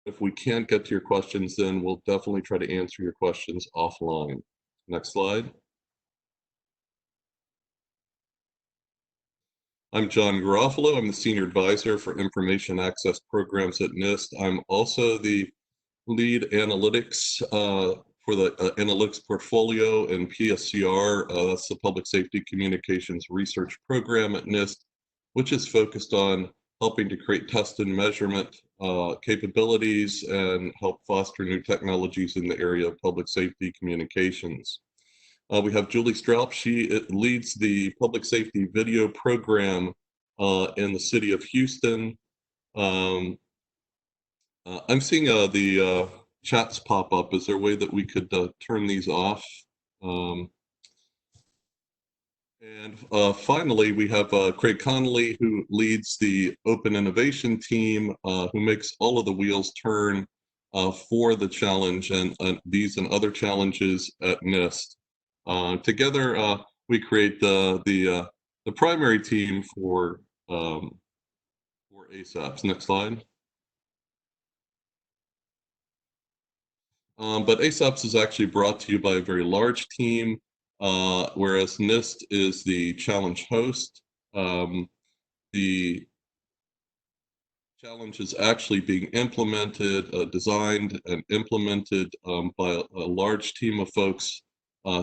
If we can't get to your questions, then we'll definitely try to answer your questions offline. Next slide. I'm John Garofalo. I'm the Senior Advisor for Information Access Programs at NIST. I'm also the lead analytics for the analytics portfolio in PSCR. That's the Public Safety Communications Research Program at NIST, which is focused on helping to create test and measurement capabilities and help foster new technologies in the area of public safety communications. We have Julie Straup. She leads the public safety video program in the city of Houston. I'm seeing the chats pop up. Is there a way that we could turn these off? Finally, we have Craig Connolly, who leads the Open Innovation team, who makes all of the wheels turn for the challenge and these and other challenges at NIST. Together, we create the primary team for ASAPS. Next slide. But ASAPS is actually brought to you by a very large team, whereas NIST is the challenge host. The challenge is actually being implemented, designed and implemented by a large team of folks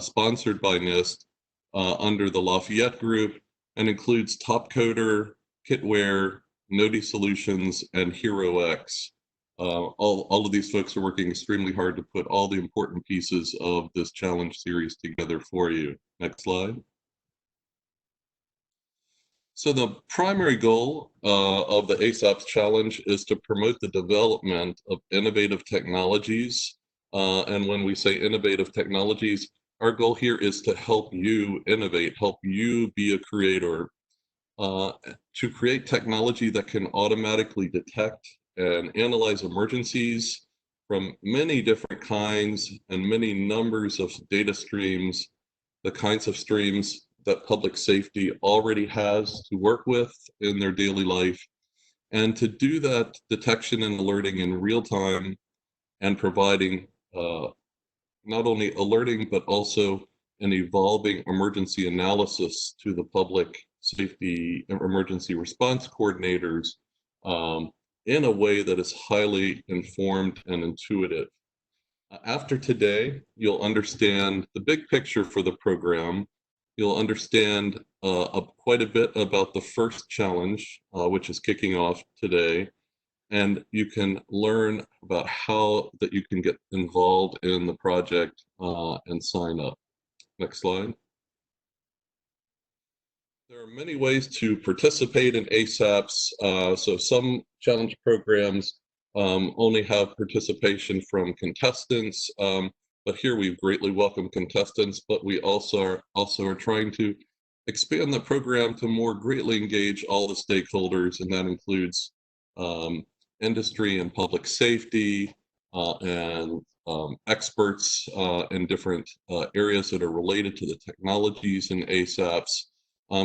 sponsored by NIST under the Lafayette Group, and includes Topcoder, Kitware, Noti Solutions, and HeroX. All of these folks are working extremely hard to put all the important pieces of this challenge series together for you. Next slide. So the primary goal of the ASAPS challenge is to promote the development of innovative technologies. And when we say innovative technologies, our goal here is to help you innovate, help you be a creator, to create technology that can automatically detect and analyze emergencies from many different kinds and many numbers of data streams, the kinds of streams that public safety already has to work with in their daily life, and to do that detection and alerting in real time and providing not only alerting, but also an evolving emergency analysis to the public safety emergency response coordinators in a way that is highly informed and intuitive. After today, you'll understand the big picture for the program. You'll understand quite a bit about the first challenge, which is kicking off today, and you can learn about how that you can get involved in the project and sign up. Next slide. There are many ways to participate in ASAPS. So some challenge programs only have participation from contestants, but here we greatly welcome contestants, but we also are trying to expand the program to more greatly engage all the stakeholders, and that includes industry and public safety and experts in different areas that are related to the technologies in ASAPS.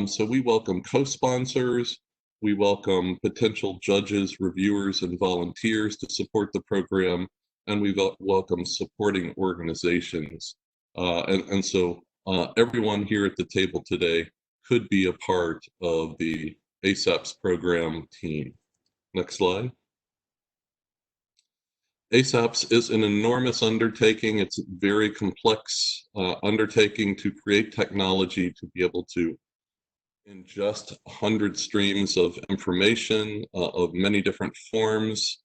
So we welcome co-sponsors, we welcome potential judges, reviewers, and volunteers to support the program, and we welcome supporting organizations. And so everyone here at the table today could be a part of the ASAPS program team. Next slide. ASAPS is an enormous undertaking. It's a very complex undertaking to create technology to be able to ingest 100 streams of information of many different forms,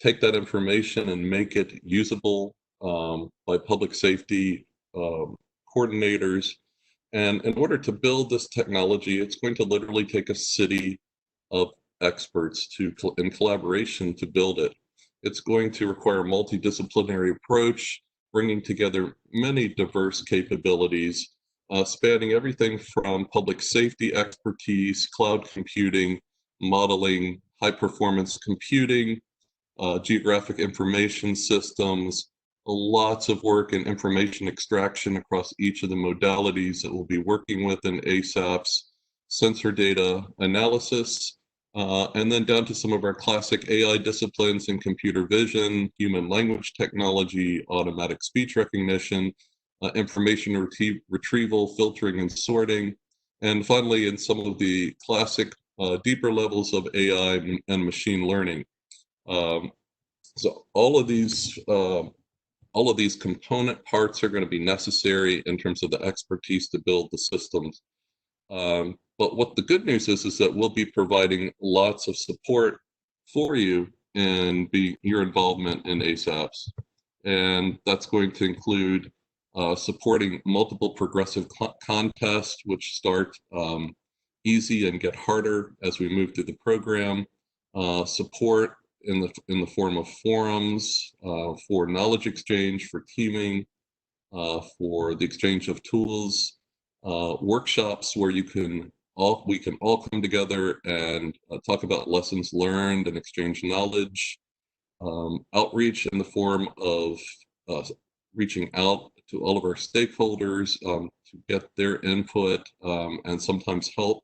take that information and make it usable by public safety coordinators. And in order to build this technology, it's going to literally take a city of experts in collaboration to build it. It's going to require a multidisciplinary approach, bringing together many diverse capabilities, spanning everything from public safety expertise, cloud computing, modeling, high performance computing, geographic information systems, lots of work in information extraction across each of the modalities that we'll be working with in ASAPS, sensor data analysis, And then down to some of our classic AI disciplines in computer vision, human language technology, automatic speech recognition, information retrieval, filtering and sorting, and finally in some of the classic deeper levels of AI and machine learning. Um, so all of these component parts are going to be necessary in terms of the expertise to build the systems. But what the good news is that we'll be providing lots of support for you in your involvement in ASAPS. And that's going to include supporting multiple progressive contests, which start easy and get harder as we move through the program. Support in the form of forums for knowledge exchange, for teaming, for the exchange of tools, workshops where we can all come together and talk about lessons learned and exchange knowledge, outreach in the form of uh, reaching out to all of our stakeholders to get their input and sometimes help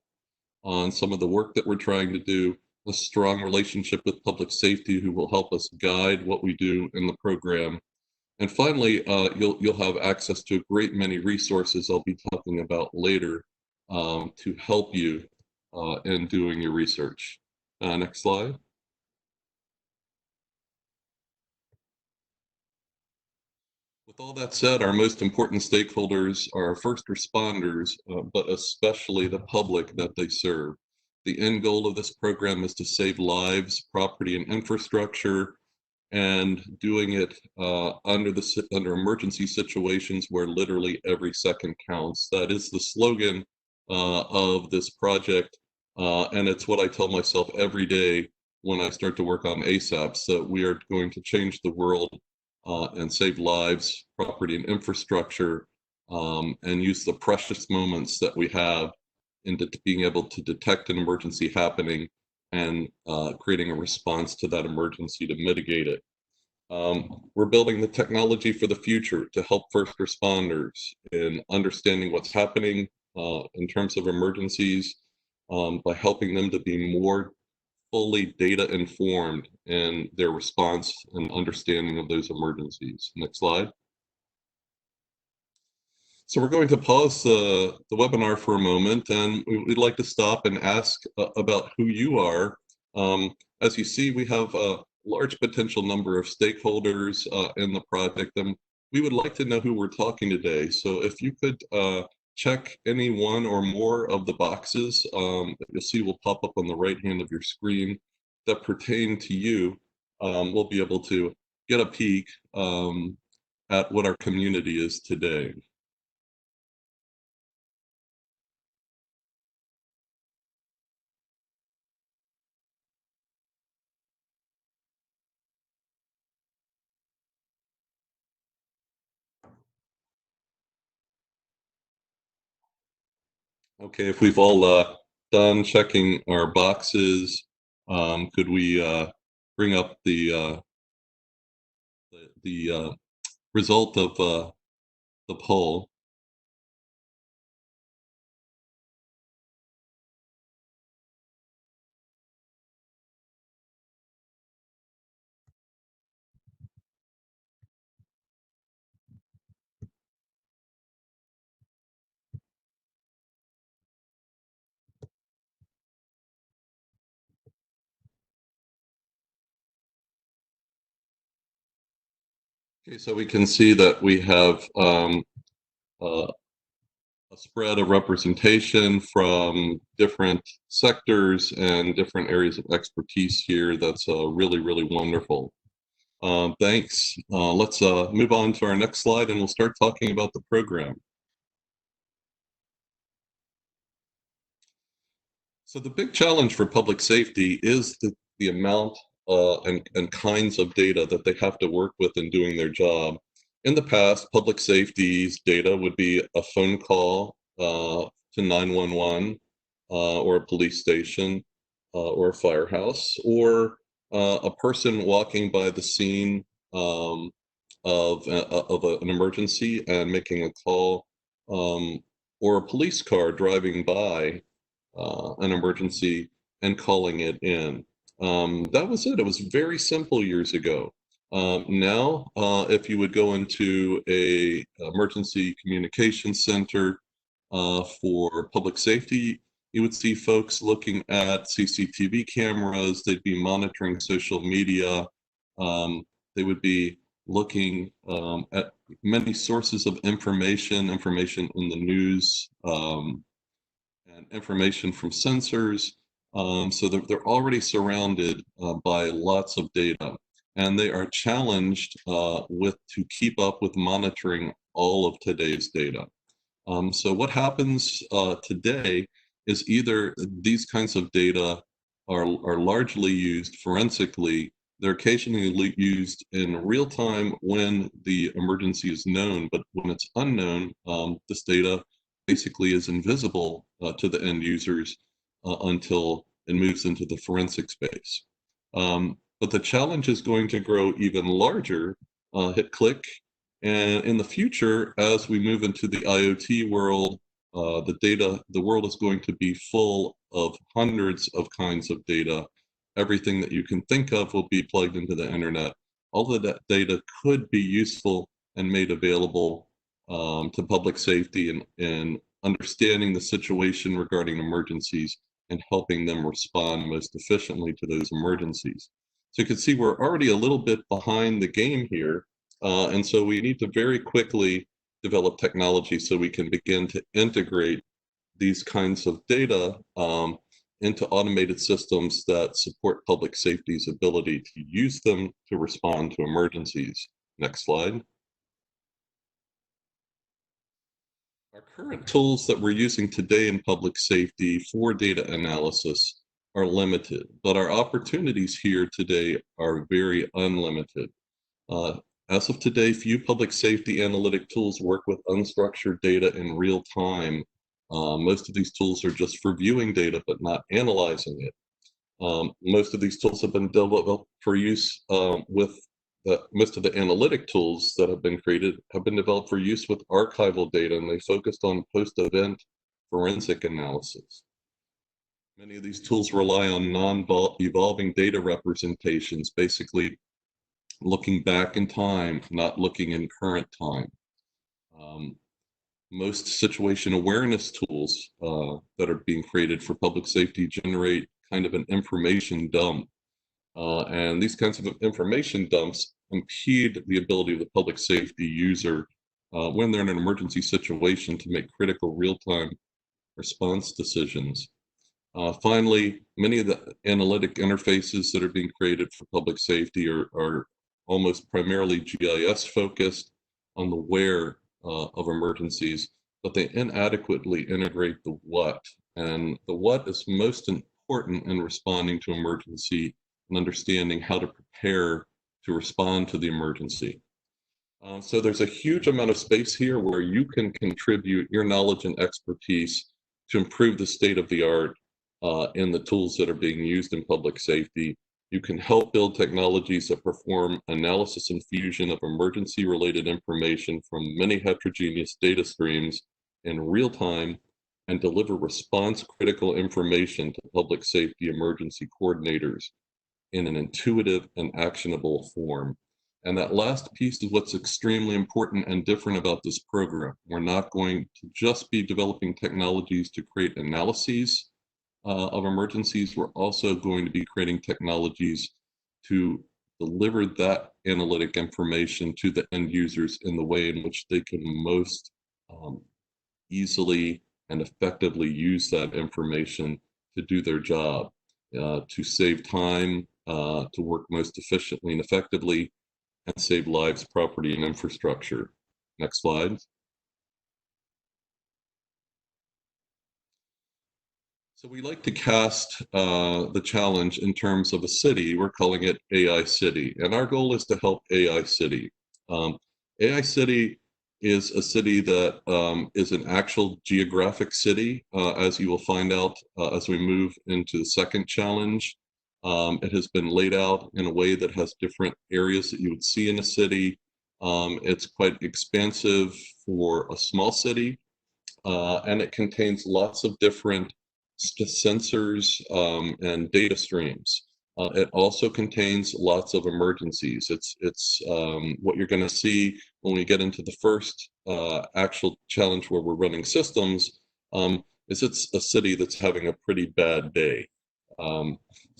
on some of the work that we're trying to do, a strong relationship with public safety who will help us guide what we do in the program. And finally, you'll have access to a great many resources I'll be talking about later to help you in doing your research. Next slide. With all that said, our most important stakeholders are first responders, but especially the public that they serve. The end goal of this program is to save lives, property, and infrastructure, and doing it under emergency situations where literally every second counts. That is the slogan of this project, and it's what I tell myself every day when I start to work on ASAPS, that we are going to change the world and save lives, property, and infrastructure, and use the precious moments that we have into being able to detect an emergency happening and creating a response to that emergency to mitigate it. We're building the technology for the future to help first responders in understanding what's happening in terms of emergencies by helping them to be more fully data informed in their response and understanding of those emergencies. Next slide. So we're going to pause the webinar for a moment, and we'd like to stop and ask about who you are. As you see, we have a large potential number of stakeholders in the project, and we would like to know who we're talking today. So if you could check any one or more of the boxes that you'll see will pop up on the right hand of your screen that pertain to you, we'll be able to get a peek at what our community is today. Okay, if we've all done checking our boxes, could we bring up the result of the poll? Okay, so we can see that we have a spread of representation from different sectors and different areas of expertise here. That's really, really wonderful. Thanks. Let's move on to our next slide and we'll start talking about the program. So the big challenge for public safety is the amount and kinds of data that they have to work with in doing their job. In the past, public safety's data would be a phone call to 911 or a police station or a firehouse, or a person walking by the scene of an emergency and making a call, or a police car driving by an emergency and calling it in. That was it. It was very simple years ago. Now, if you would go into a emergency communication center for public safety, you would see folks looking at CCTV cameras. They'd be monitoring social media. They would be looking at many sources of information in the news, and information from sensors. So they're already surrounded by lots of data, and they are challenged with to keep up with monitoring all of today's data. So what happens today is either these kinds of data are largely used forensically. They're occasionally used in real time when the emergency is known, but when it's unknown, this data basically is invisible to the end users until it moves into the forensic space. But the challenge is going to grow even larger. Hit click. And in the future, as we move into the IoT world, the world is going to be full of hundreds of kinds of data. Everything that you can think of will be plugged into the internet. All of that data could be useful and made available to public safety and understanding the situation regarding emergencies and helping them respond most efficiently to those emergencies. So you can see we're already a little bit behind the game here. And so we need to very quickly develop technology so we can begin to integrate these kinds of data into automated systems that support public safety's ability to use them to respond to emergencies. Next slide. Our current tools that we're using today in public safety for data analysis are limited, but our opportunities here today are very unlimited. As of today, few public safety analytic tools work with unstructured data in real time. Most of these tools are just for viewing data, but not analyzing it. Most of these tools have been developed for use most of the analytic tools that have been created have been developed for use with archival data, and they focused on post-event forensic analysis. Many of these tools rely on non-evolving data representations, basically looking back in time, not looking in current time. Most situation awareness tools that are being created for public safety generate kind of an information dump. And these kinds of information dumps impede the ability of the public safety user when they're in an emergency situation to make critical real-time response decisions. Finally, many of the analytic interfaces that are being created for public safety are almost primarily GIS focused on the where of emergencies, but they inadequately integrate the what. And the what is most important in responding to emergency and understanding how to prepare to respond to the emergency. So there's a huge amount of space here where you can contribute your knowledge and expertise to improve the state of the art in the tools that are being used in public safety. You can help build technologies that perform analysis and fusion of emergency-related information from many heterogeneous data streams in real time and deliver response-critical information to public safety emergency coordinators in an intuitive and actionable form. And that last piece is what's extremely important and different about this program. We're not going to just be developing technologies to create analyses of emergencies. We're also going to be creating technologies to deliver that analytic information to the end users in the way in which they can most easily and effectively use that information to do their job, to save time, to work most efficiently and effectively, and save lives, property, and infrastructure. Next slide. So we like to cast the challenge in terms of a city. We're calling it AI City, and our goal is to help AI City. AI City is a city that is an actual geographic city, as you will find out as we move into the second challenge. It has been laid out in a way that has different areas that you would see in a city. It's quite expansive for a small city, and it contains lots of different sensors, and data streams. It also contains lots of emergencies. It's what you're going to see when we get into the first actual challenge where we're running systems, is it's a city that's having a pretty bad day. So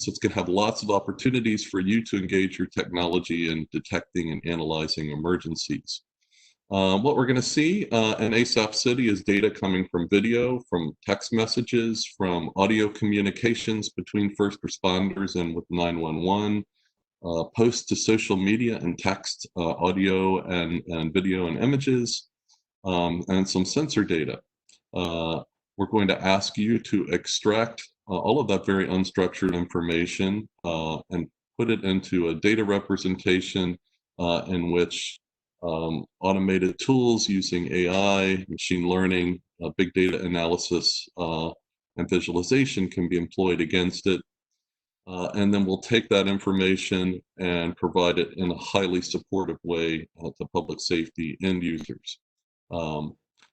it's going to have lots of opportunities for you to engage your technology in detecting and analyzing emergencies. What we're going to see in ASAP City is data coming from video, from text messages, from audio communications between first responders and with 911, posts to social media and text, audio and video and images, and some sensor data. We're going to ask you to extract all of that very unstructured information and put it into a data representation in which automated tools using AI, machine learning, big data analysis, and visualization can be employed against it. And then we'll take that information and provide it in a highly supportive way to public safety end users.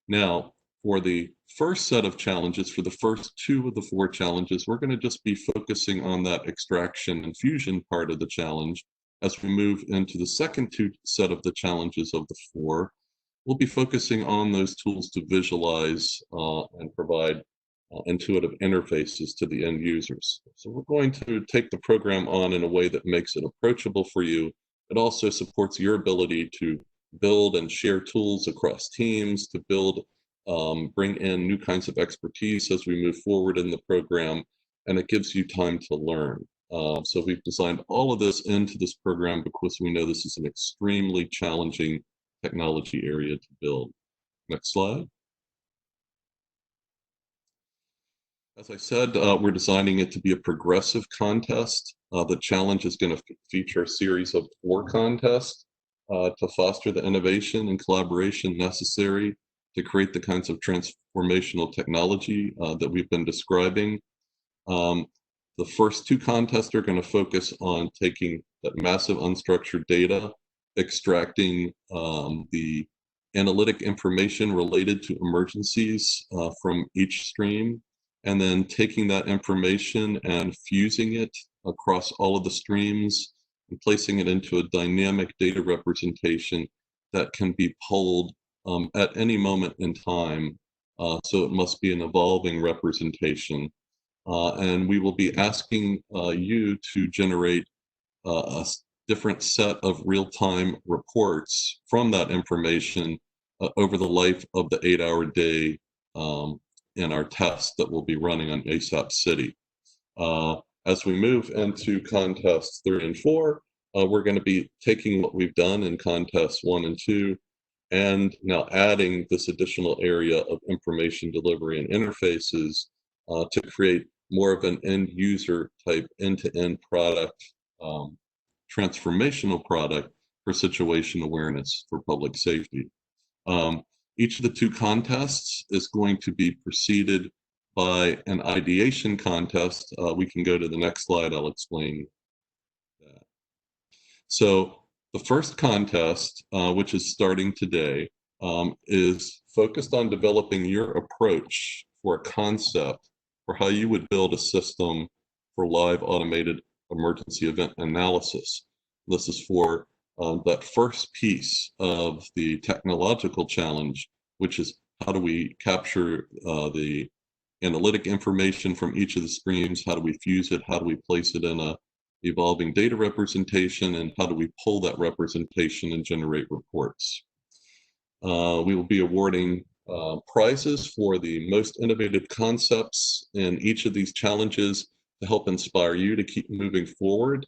Now, for the first set of challenges, for the first 2 of the 4 challenges, we're going to just be focusing on that extraction and fusion part of the challenge. As we move into the second 2 set of the challenges of the 4, we'll be focusing on those tools to visualize and provide intuitive interfaces to the end users. So we're going to take the program on in a way that makes it approachable for you. It also supports your ability to build and share tools across teams, to build, bring in new kinds of expertise as we move forward in the program, and it gives you time to learn. So we've designed all of this into this program because we know this is an extremely challenging technology area to build. Next slide. As I said, we're designing it to be a progressive contest. The challenge is going to feature a series of 4 contests to foster the innovation and collaboration necessary to create the kinds of transformational technology that we've been describing. The first 2 contests are going to focus on taking that massive unstructured data, extracting the analytic information related to emergencies from each stream, and then taking that information and fusing it across all of the streams and placing it into a dynamic data representation that can be pulled at any moment in time. So it must be an evolving representation. And we will be asking you to generate a different set of real-time reports from that information over the life of the 8-hour day in our test that we'll be running on ASAP City. As we move into contests 3 and 4, we're going to be taking what we've done in contests 1 and 2 and now adding this additional area of information delivery and interfaces to create more of an end user type end-to-end product, transformational product for situation awareness for public safety. Each of the 2 contests is going to be preceded by an ideation contest. We can go to the next slide, I'll explain that. So the first contest, which is starting today, is focused on developing your approach for a concept for how you would build a system for live automated emergency event analysis. This is for that first piece of the technological challenge, which is how do we capture the analytic information from each of the streams, how do we fuse it, how do we place it in a evolving data representation, and how do we pull that representation and generate reports. We will be awarding prizes for the most innovative concepts in each of these challenges to help inspire you to keep moving forward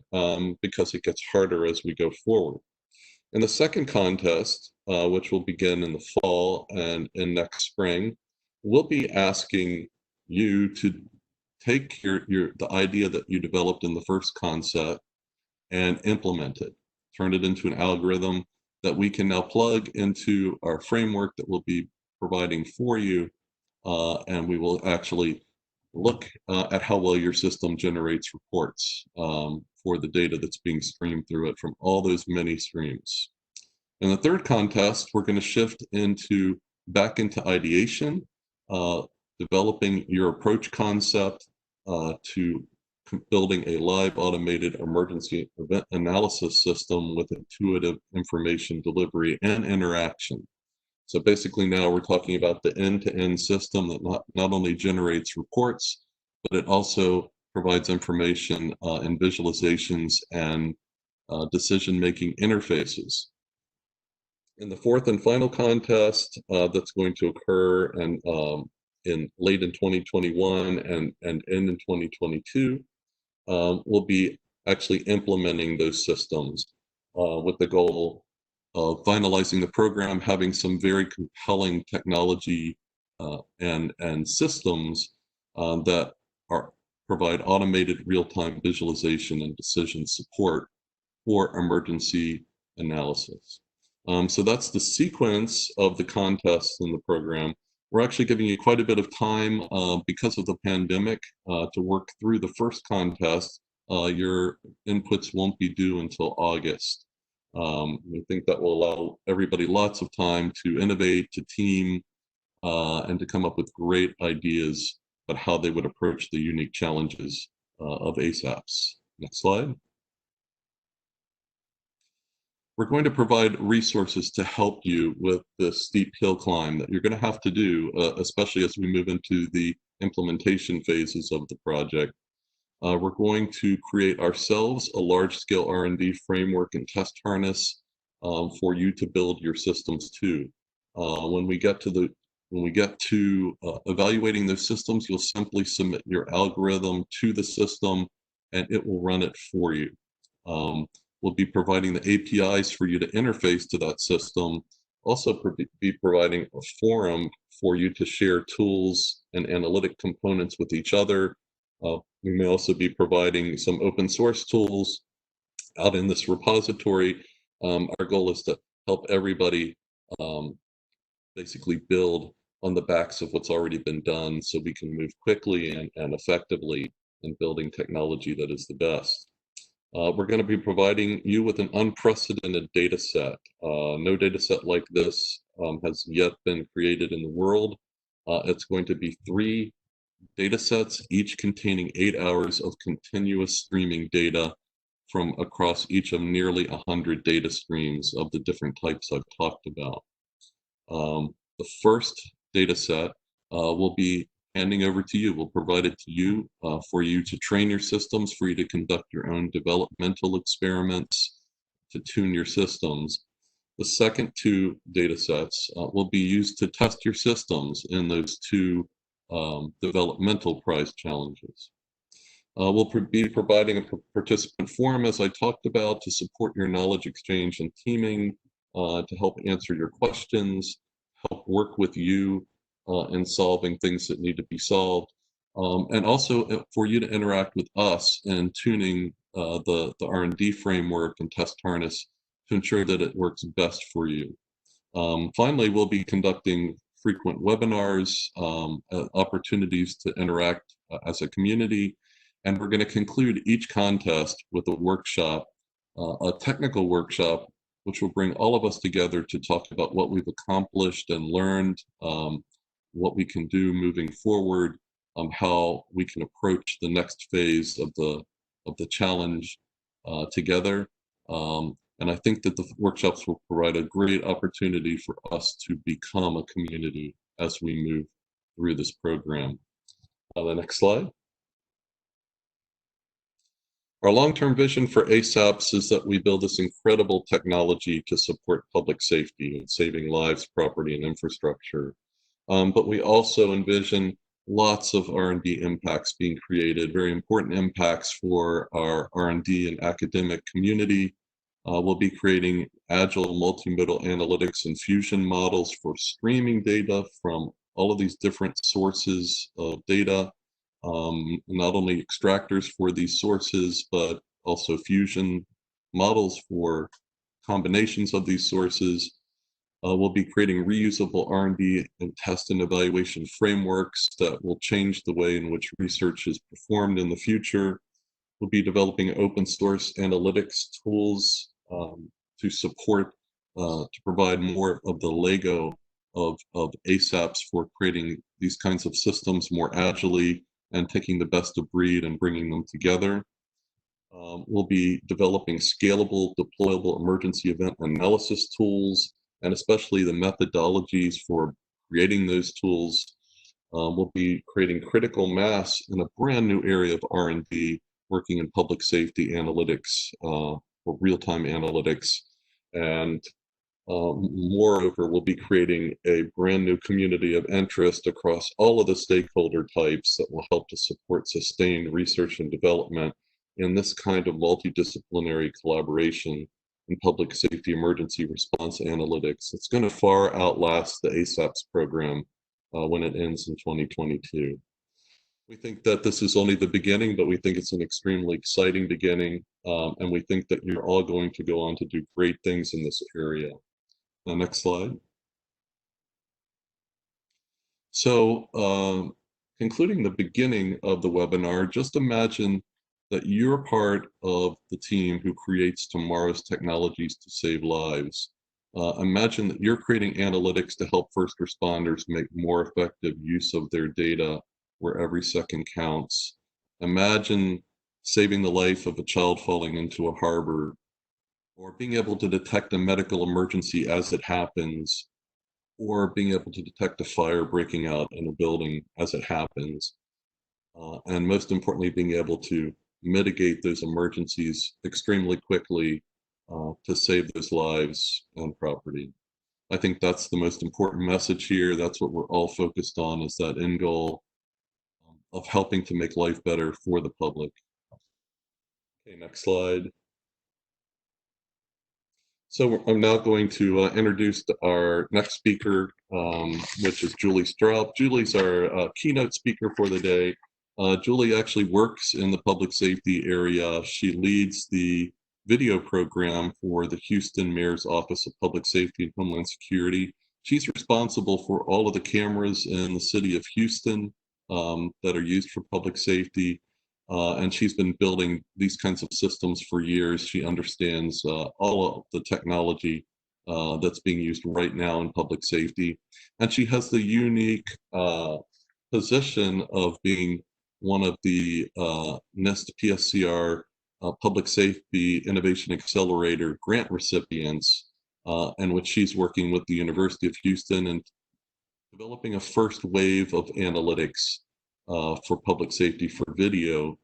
because it gets harder as we go forward. In the second contest, which will begin in the fall and in next spring, we'll be asking you to take the idea that you developed in the first concept and implement it, turn it into an algorithm that we can now plug into our framework that we'll be providing for you, and we will actually look at how well your system generates reports for the data that's being streamed through it from all those many streams. In the third contest, we're going to shift back into ideation. developing your approach concept to building a live automated emergency event analysis system with intuitive information delivery and interaction. So basically now we're talking about the end-to-end system that not only generates reports, but it also provides information and visualizations and decision-making interfaces. In the fourth and final contest that's going to occur in late in 2021 and end in 2022, we'll be actually implementing those systems with the goal of finalizing the program, having some very compelling technology and systems that provide automated real-time visualization and decision support for emergency analysis. So that's the sequence of the contests in the program. We're actually giving you quite a bit of time because of the pandemic to work through the first contest. Your inputs won't be due until August. We think that will allow everybody lots of time to innovate, to team, and to come up with great ideas about how they would approach the unique challenges of ASAPS. Next slide. We're going to provide resources to help you with the steep hill climb that you're going to have to do, especially as we move into the implementation phases of the project. We're going to create ourselves a large-scale R&D framework and test harness for you to build your systems to. When we get to evaluating those systems, you'll simply submit your algorithm to the system, and it will run it for you. We'll be providing the APIs for you to interface to that system. Also be providing a forum for you to share tools and analytic components with each other. We may also be providing some open source tools out in this repository. Our goal is to help everybody basically build on the backs of what's already been done so we can move quickly and effectively in building technology that is the best. We're going to be providing you with an unprecedented data set. No data set like this has yet been created in the world. It's going to be 3 data sets, each containing 8 hours of continuous streaming data from across each of nearly 100 data streams of the different types I've talked about. The first data set will be handing over to you. We'll provide it to you for you to train your systems, for you to conduct your own developmental experiments, to tune your systems. The second 2 data sets will be used to test your systems in those 2 developmental prize challenges. We'll be providing a participant forum, as I talked about, to support your knowledge exchange and teaming, to help answer your questions, help work with you in solving things that need to be solved, and also for you to interact with us in tuning the R&D framework and test harness to ensure that it works best for you. Finally, we'll be conducting frequent webinars, opportunities to interact as a community, and we're going to conclude each contest with a workshop, a technical workshop, which will bring all of us together to talk about what we've accomplished and learned, what we can do moving forward, how we can approach the next phase of the challenge together. And I think that the workshops will provide a great opportunity for us to become a community as we move through this program. The next slide. Our long-term vision for ASAPS is that we build this incredible technology to support public safety and saving lives, property, and infrastructure. But we also envision lots of R&D impacts being created, very important impacts for our R&D and academic community. We'll be creating agile multimodal analytics and fusion models for streaming data from all of these different sources of data, not only extractors for these sources, but also fusion models for combinations of these sources. We'll be creating reusable R&D and test and evaluation frameworks that will change the way in which research is performed in the future. We'll be developing open source analytics tools to support, to provide more of the Lego of ASAPS for creating these kinds of systems more agilely and taking the best of breed and bringing them together. We'll be developing scalable, deployable emergency event analysis tools, and especially the methodologies for creating those tools. We'll be creating critical mass in a brand new area of R&D, working in public safety analytics, for real-time analytics. And moreover, we'll be creating a brand new community of interest across all of the stakeholder types that will help to support sustained research and development in this kind of multidisciplinary collaboration in public safety emergency response analytics. It's going to far outlast the ASAPS program when it ends in 2022. We think that this is only the beginning, but we think it's an extremely exciting beginning, and we think that you're all going to go on to do great things in this area. Next slide. So, concluding the beginning of the webinar, just imagine that you're part of the team who creates tomorrow's technologies to save lives. Imagine that you're creating analytics to help first responders make more effective use of their data where every second counts. Imagine saving the life of a child falling into a harbor, or being able to detect a medical emergency as it happens, or being able to detect a fire breaking out in a building as it happens. And most importantly, being able to mitigate those emergencies extremely quickly to save those lives and property. I think that's the most important message here. That's what we're all focused on, is that end goal of helping to make life better for the public. Okay, next slide. So I'm now going to introduce our next speaker, which is Julie Straub. Julie's our keynote speaker for the day. Julie actually works in the public safety area. She leads the video program for the Houston Mayor's Office of Public Safety and Homeland Security. She's responsible for all of the cameras in the city of Houston that are used for public safety. And she's been building these kinds of systems for years. She understands all of the technology that's being used right now in public safety. And she has the unique position of being one of the NIST PSCR Public Safety Innovation Accelerator grant recipients, in which she's working with the University of Houston and developing a first wave of analytics for public safety for video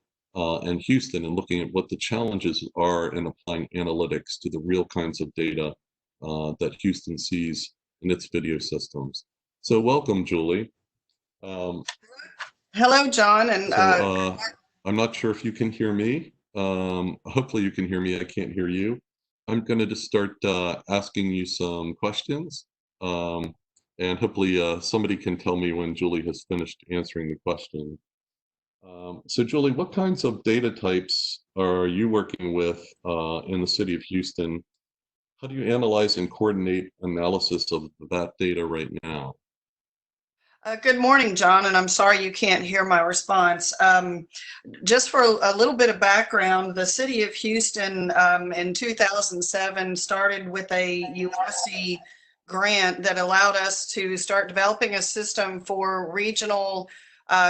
in Houston, and looking at what the challenges are in applying analytics to the real kinds of data that Houston sees in its video systems. So welcome, Julie. Hello, John. And so, I'm not sure if you can hear me. Hopefully you can hear me. I can't hear you. I'm going to just start asking you some questions. And hopefully somebody can tell me when Julie has finished answering the question. So Julie, what kinds of data types are you working with in the city of Houston? How do you analyze and coordinate analysis of that data right now? Good morning, John, and I'm sorry you can't hear my response. Just for a little bit of background, the city of Houston in 2007 started with a USC grant that allowed us to start developing a system for regional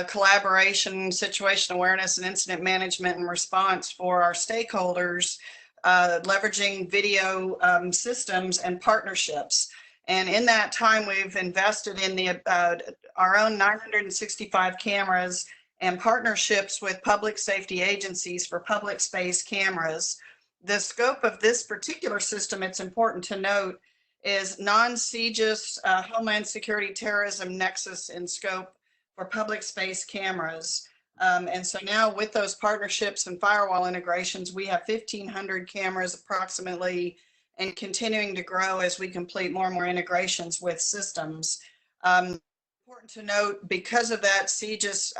collaboration, situation awareness, and incident management and response for our stakeholders, leveraging video systems and partnerships. And in that time, we've invested in our own 965 cameras and partnerships with public safety agencies for public space cameras. The scope of this particular system, it's important to note, is non-CJIS Homeland Security Terrorism Nexus in scope for public space cameras. And so now with those partnerships and firewall integrations, we have 1,500 cameras approximately, and continuing to grow as we complete more and more integrations with systems. Important to note, because of that CJIS,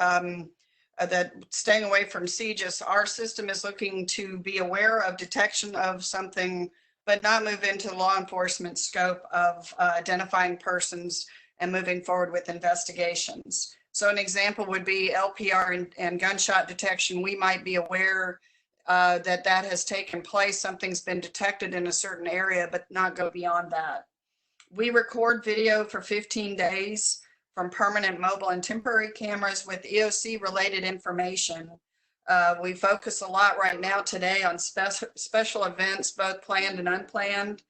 that staying away from CJIS, our system is looking to be aware of detection of something, but not move into law enforcement scope of identifying persons and moving forward with investigations. So an example would be LPR and gunshot detection. We might be aware that has taken place, something's been detected in a certain area, but not go beyond that. We record video for 15 days from permanent mobile and temporary cameras with EOC related information. We focus a lot right now today on special events, both planned and unplanned,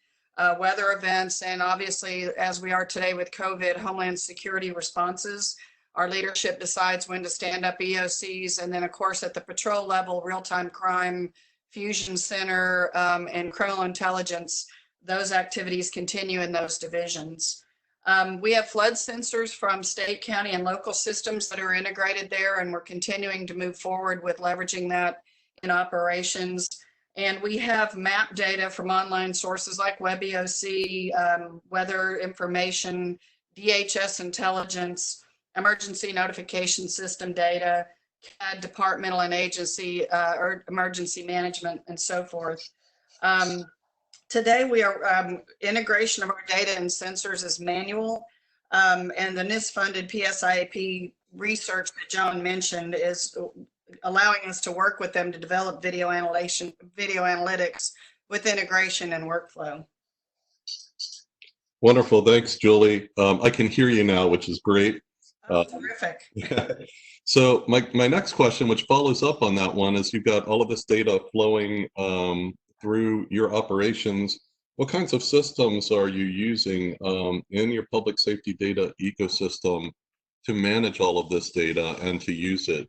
weather events, and obviously, as we are today with COVID, Homeland Security responses. Our leadership decides when to stand up EOCs, and then of course at the patrol level, real-time crime, fusion center, and criminal intelligence, those activities continue in those divisions. We have flood sensors from state, county, and local systems that are integrated there, and we're continuing to move forward with leveraging that in operations. And we have map data from online sources like WebEOC, weather information, DHS intelligence, emergency notification system data, CAD departmental and agency or emergency management, and so forth. Today, we are integration of our data and sensors is manual, and the NIST-funded PSIAP research that John mentioned is allowing us to work with them to develop video analytics with integration and workflow. Wonderful, thanks, Julie. I can hear you now, which is great. Oh, terrific. So my next question, which follows up on that one, is you've got all of this data flowing through your operations. What kinds of systems are you using in your public safety data ecosystem to manage all of this data and to use it?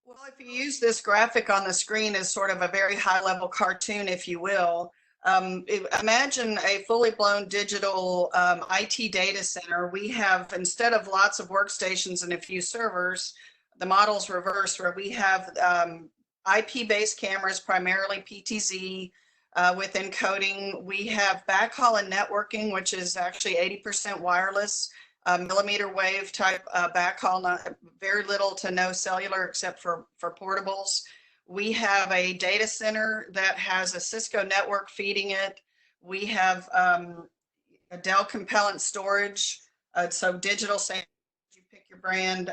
Well, if you use this graphic on the screen as sort of a very high level cartoon, if you will, imagine a fully blown digital IT data center. We have, instead of lots of workstations and a few servers, the model's reversed, where we have IP-based cameras, primarily PTZ, with encoding. We have backhaul and networking, which is actually 80% wireless, millimeter wave type backhaul, not very little to no cellular except for portables. We have a data center that has a Cisco network feeding it. We have a Dell compellent storage, so digital, say you pick your brand.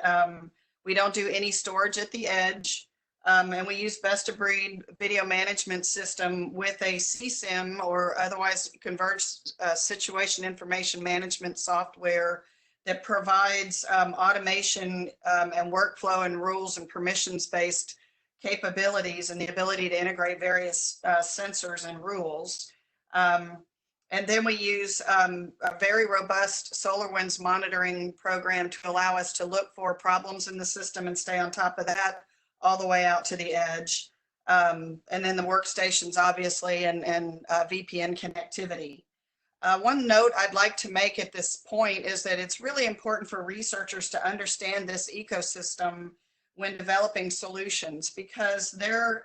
We don't do any storage at the edge. And we use best of breed video management system with a CSIM, or otherwise converged situation information management software that provides automation and workflow and rules and permissions based capabilities and the ability to integrate various sensors and rules. And then we use a very robust SolarWinds monitoring program to allow us to look for problems in the system and stay on top of that all the way out to the edge. And then the workstations, obviously, and VPN connectivity. One note I'd like to make at this point is that it's really important for researchers to understand this ecosystem when developing solutions, because they're,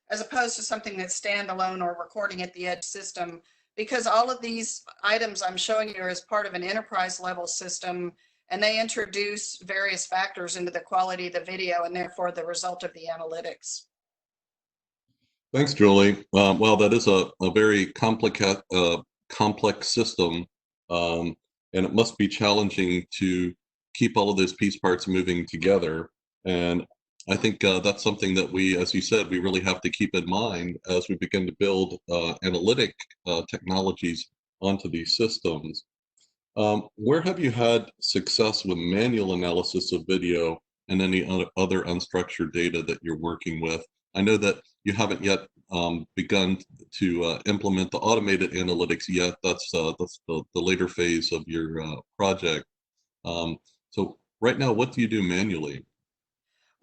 as opposed to something that's standalone or recording at the edge system, because all of these items I'm showing you are as part of an enterprise level system, and they introduce various factors into the quality of the video and therefore the result of the analytics. Thanks, Julie. Well, that is a very complex system, and it must be challenging to keep all of those piece parts moving together. And I think that's something that we, as you said, we really have to keep in mind as we begin to build analytic technologies onto these systems. Where have you had success with manual analysis of video and any other unstructured data that you're working with? I know that you haven't yet begun to implement the automated analytics yet. That's the later phase of your project. So right now, what do you do manually?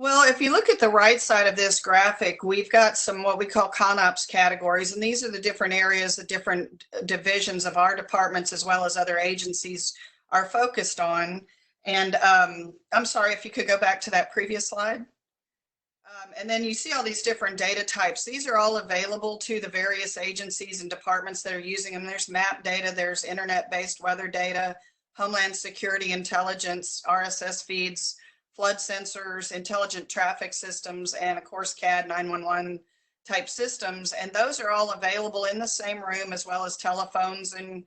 Well, if you look at the right side of this graphic, we've got some what we call ConOps categories, and these are the different areas, the different divisions of our departments as well as other agencies are focused on. And I'm sorry, if you could go back to that previous slide. And then you see all these different data types. These are all available to the various agencies and departments that are using them. There's map data, there's internet-based weather data, Homeland Security intelligence, RSS feeds, flood sensors, intelligent traffic systems, and of course CAD 911 type systems. And those are all available in the same room, as well as telephones and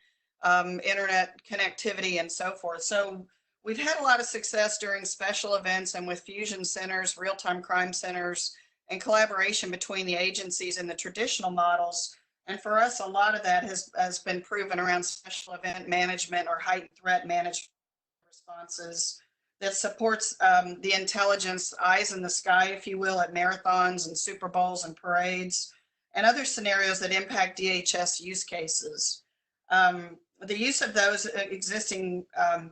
internet connectivity and so forth. So we've had a lot of success during special events and with fusion centers, real-time crime centers, and collaboration between the agencies and the traditional models And for us, a lot of that has been proven around special event management or heightened threat management responses that supports the intelligence eyes in the sky, if you will, at marathons and Super Bowls and parades and other scenarios that impact DHS use cases. The use of those existing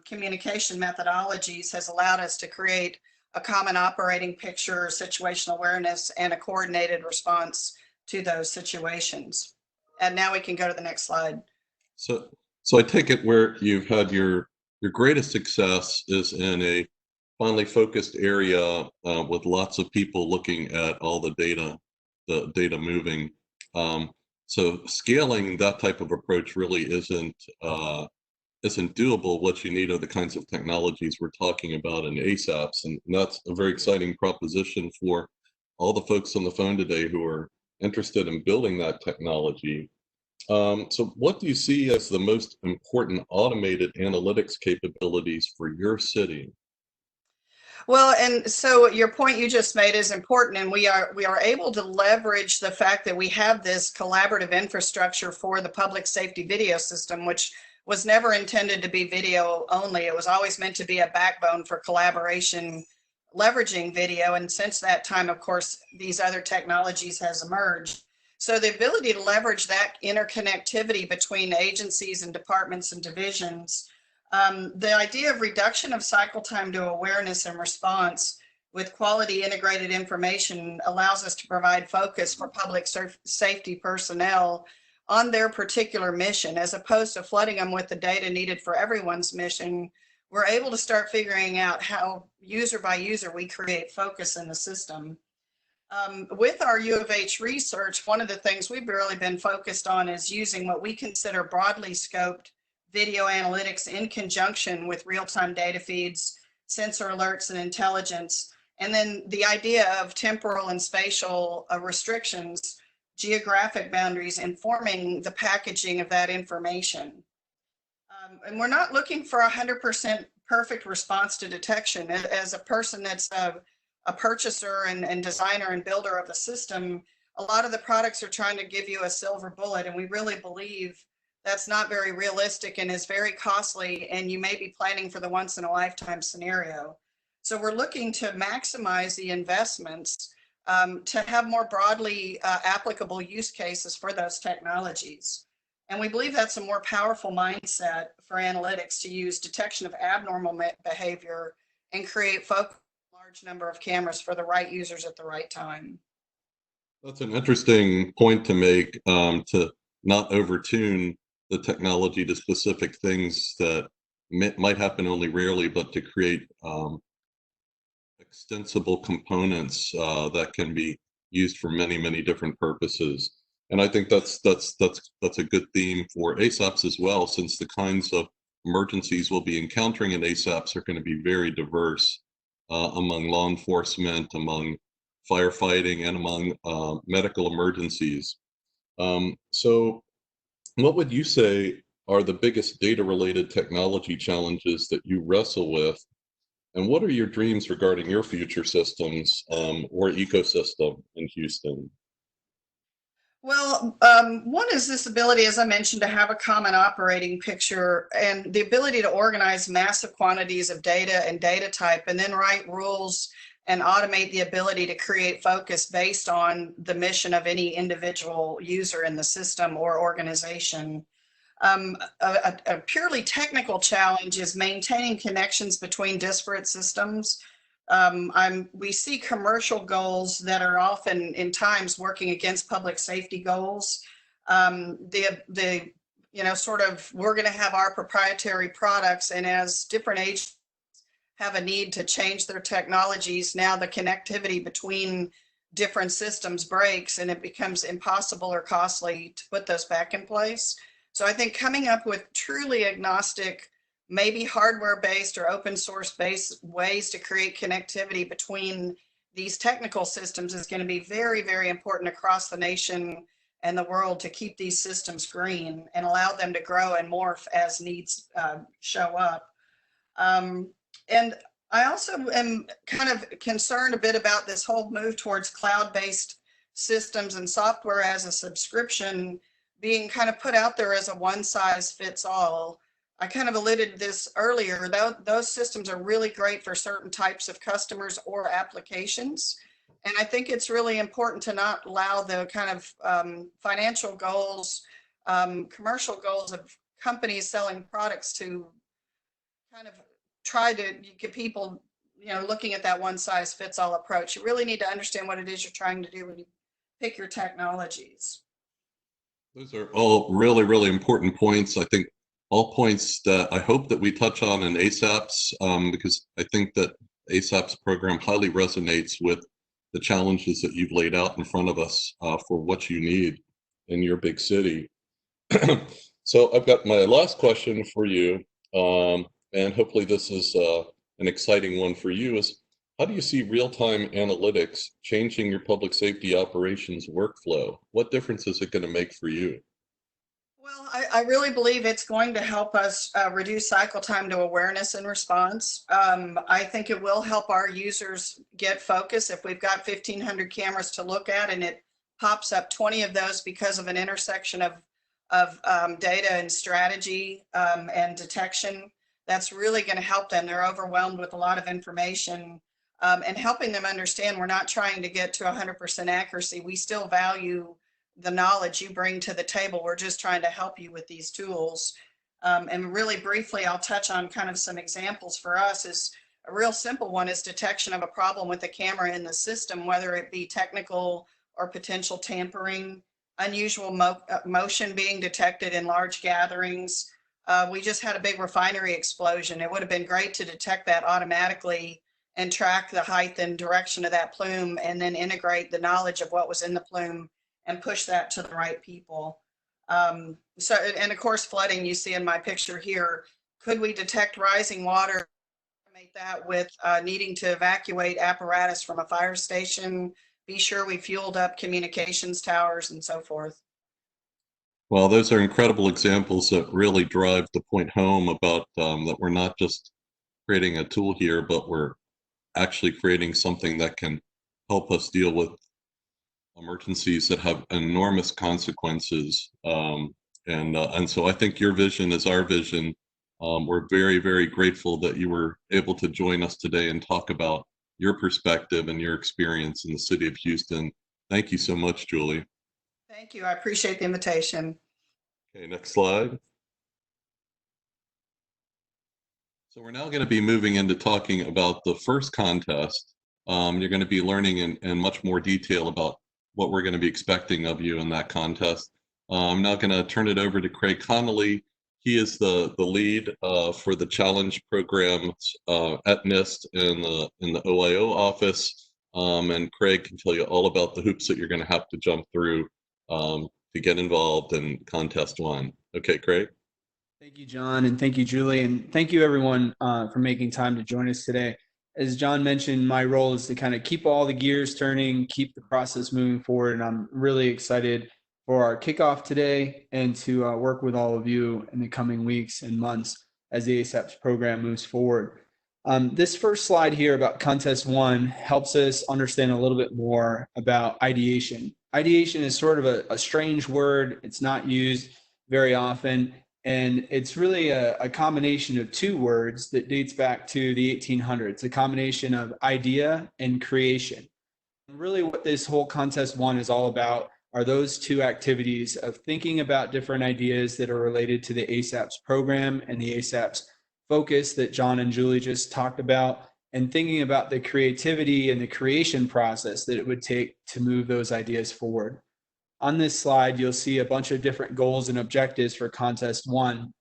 communication methodologies has allowed us to create a common operating picture, situational awareness, and a coordinated response to those situations. And now we can go to the next slide. So, I take it where you've had your greatest success is in a finely focused area with lots of people looking at all the data moving. So scaling that type of approach really isn't doable. What you need are the kinds of technologies we're talking about in ASAPS, and that's a very exciting proposition for all the folks on the phone today who are interested in building that technology. So what do you see as the most important automated analytics capabilities for your city? Well, and so your point you just made is important, and we are able to leverage the fact that we have this collaborative infrastructure for the public safety video system, which was never intended to be video only. It was always meant to be a backbone for collaboration, leveraging video. And since that time, of course, these other technologies has emerged. So the ability to leverage that interconnectivity between agencies and departments and divisions, the idea of reduction of cycle time to awareness and response with quality integrated information allows us to provide focus for public safety personnel on their particular mission, as opposed to flooding them with the data needed for everyone's mission. We're able to start figuring out how user by user we create focus in the system. With our U of H research, one of the things we've really been focused on is using what we consider broadly scoped video analytics in conjunction with real-time data feeds, sensor alerts, and intelligence. And then the idea of temporal and spatial restrictions, geographic boundaries, informing the packaging of that information. And we're not looking for 100% perfect response to detection. As a person that's a purchaser and designer and builder of the system, a lot of the products are trying to give you a silver bullet, and we really believe that's not very realistic and is very costly, and you may be planning for the once in a lifetime scenario. So we're looking to maximize the investments to have more broadly applicable use cases for those technologies. And we believe that's a more powerful mindset for analytics, to use detection of abnormal behavior and create focus on a large number of cameras for the right users at the right time. That's an interesting point to make, to not overtune the technology to specific things that might happen only rarely, but to create extensible components that can be used for many, many different purposes. And I think that's a good theme for ASAPS as well, since the kinds of emergencies we'll be encountering in ASAPS are going to be very diverse among law enforcement, among firefighting, and among medical emergencies. So what would you say are the biggest data-related technology challenges that you wrestle with? And what are your dreams regarding your future systems or ecosystem in Houston? Well, one is this ability, as I mentioned, to have a common operating picture and the ability to organize massive quantities of data and data type, and then write rules and automate the ability to create focus based on the mission of any individual user in the system or organization. A purely technical challenge is maintaining connections between disparate systems. We see commercial goals that are often in times working against public safety goals. Sort of, we're going to have our proprietary products, and as different agencies have a need to change their technologies, now the connectivity between different systems breaks and it becomes impossible or costly to put those back in place. So I think coming up with truly agnostic, maybe hardware-based or open source-based ways to create connectivity between these technical systems is going to be very, very important across the nation and the world, to keep these systems green and allow them to grow and morph as needs show up. And I also am kind of concerned a bit about this whole move towards cloud-based systems and software as a subscription being kind of put out there as a one size fits all. I kind of alluded to this earlier. Those systems are really great for certain types of customers or applications. And I think it's really important to not allow the kind of financial goals, commercial goals of companies selling products to kind of try to get people, looking at that one size fits all approach. You really need to understand what it is you're trying to do when you pick your technologies. Those are all really, really important points. I think all points that I hope that we touch on in ASAPS, because I think that ASAPS program highly resonates with the challenges that you've laid out in front of us for what you need in your big city. So I've got my last question for you, and hopefully this is an exciting one for you, is how do you see real-time analytics changing your public safety operations workflow? What difference is it going to make for you? Well, I really believe it's going to help us reduce cycle time to awareness and response. I think it will help our users get focus. If we've got 1,500 cameras to look at and it pops up 20 of those because of an intersection of data and strategy and detection, that's really going to help them. They're overwhelmed with a lot of information, and helping them understand we're not trying to get to 100% accuracy. We still value the knowledge you bring to the table. We're just trying to help you with these tools. And really briefly, I'll touch on kind of some examples for us. Is a real simple one is detection of a problem with the camera in the system, whether it be technical or potential tampering, unusual motion being detected in large gatherings. We just had a big refinery explosion. It would have been great to detect that automatically and track the height and direction of that plume, and then integrate the knowledge of what was in the plume and push that to the right people. And of course, flooding, you see in my picture here, could we detect rising water, make that with needing to evacuate apparatus from a fire station, be sure we fueled up communications towers and so forth. Well, those are incredible examples that really drive the point home about that we're not just creating a tool here, but we're actually creating something that can help us deal with emergencies that have enormous consequences. And so I think your vision is our vision. We're very, very grateful that you were able to join us today and talk about your perspective and your experience in the city of Houston. Thank you so much, Julie. Thank you. I appreciate the invitation. Okay, next slide. So we're now going to be moving into talking about the first contest. You're going to be learning in much more detail about what we're going to be expecting of you in that contest. I'm now going to turn it over to Craig Connolly. He is the lead for the challenge programs at NIST in the OIO office. And Craig can tell you all about the hoops that you're going to have to jump through to get involved in contest one. Okay, Craig. Thank you, John, and thank you, Julie, and thank you, everyone, for making time to join us today. As John mentioned, my role is to kind of keep all the gears turning, keep the process moving forward, and I'm really excited for our kickoff today and to work with all of you in the coming weeks and months as the ASAPS program moves forward. This first slide here about Contest 1 helps us understand a little bit more about ideation. Ideation is sort of a strange word. It's not used very often. And it's really a combination of two words that dates back to the 1800s, a combination of idea and creation. And really what this whole Contest 1 is all about are those two activities of thinking about different ideas that are related to the ASAPS program and the ASAPS focus that John and Julie just talked about, and thinking about the creativity and the creation process that it would take to move those ideas forward. On this slide, you'll see a bunch of different goals and objectives for Contest 1.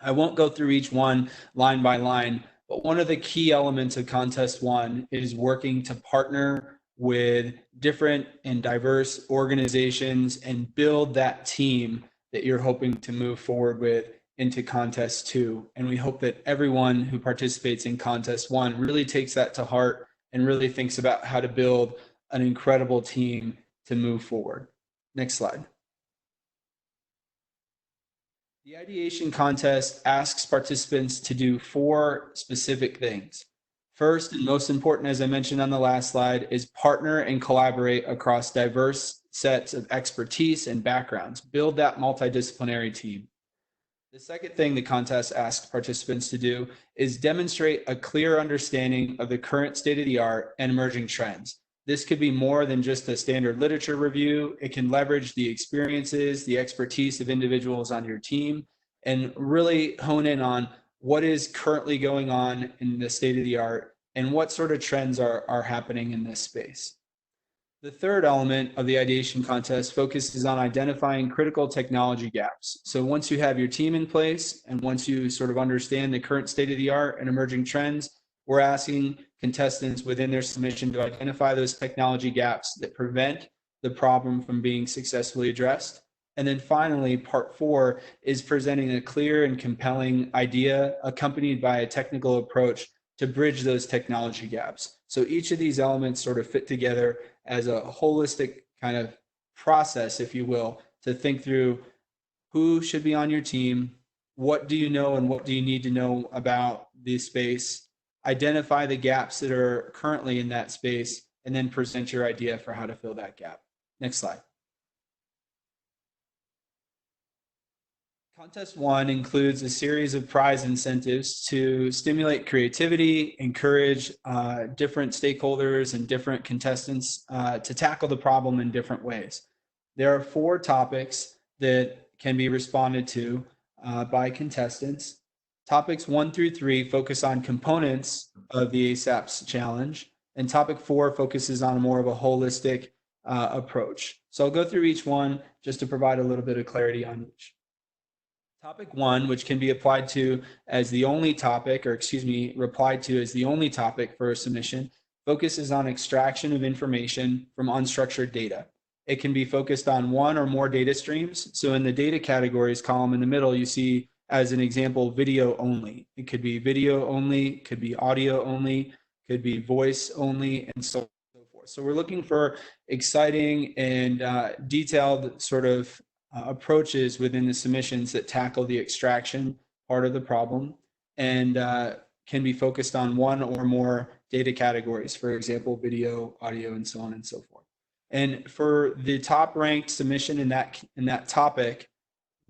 I won't go through each one line by line, but one of the key elements of Contest 1 is working to partner with different and diverse organizations and build that team that you're hoping to move forward with into Contest 2. And we hope that everyone who participates in Contest 1 really takes that to heart and really thinks about how to build an incredible team to move forward. Next slide. The ideation contest asks participants to do 4 specific things. First and most important, as I mentioned on the last slide, is partner and collaborate across diverse sets of expertise and backgrounds. Build that multidisciplinary team. The second thing the contest asks participants to do is demonstrate a clear understanding of the current state of the art and emerging trends. This could be more than just a standard literature review. It can leverage the experiences, the expertise of individuals on your team, and really hone in on what is currently going on in the state of the art and what sort of trends are happening in this space. The third element of the ideation contest focuses on identifying critical technology gaps. So once you have your team in place and once you sort of understand the current state of the art and emerging trends, we're asking contestants within their submission to identify those technology gaps that prevent the problem from being successfully addressed. And then finally, part 4 is presenting a clear and compelling idea accompanied by a technical approach to bridge those technology gaps. So each of these elements sort of fit together as a holistic kind of process, if you will, to think through who should be on your team, what do you know and what do you need to know about the space, identify the gaps that are currently in that space, and then present your idea for how to fill that gap. Next slide. Contest 1 includes a series of prize incentives to stimulate creativity, encourage different stakeholders and different contestants to tackle the problem in different ways. There are 4 topics that can be responded to by contestants. Topics 1 through 3 focus on components of the ASAPS challenge, and topic 4 focuses on more of a holistic approach. So I'll go through each one just to provide a little bit of clarity on each. Topic 1, which can be applied to as the only topic, or excuse me, replied to as the only topic for a submission, focuses on extraction of information from unstructured data. It can be focused on one or more data streams. So in the data categories column in the middle, you see, as an example, video only. It could be video only, could be audio only, could be voice only, and so forth. So we're looking for exciting and detailed sort of approaches within the submissions that tackle the extraction part of the problem and can be focused on one or more data categories, for example, video, audio, and so on and so forth. And for the top ranked submission in that topic,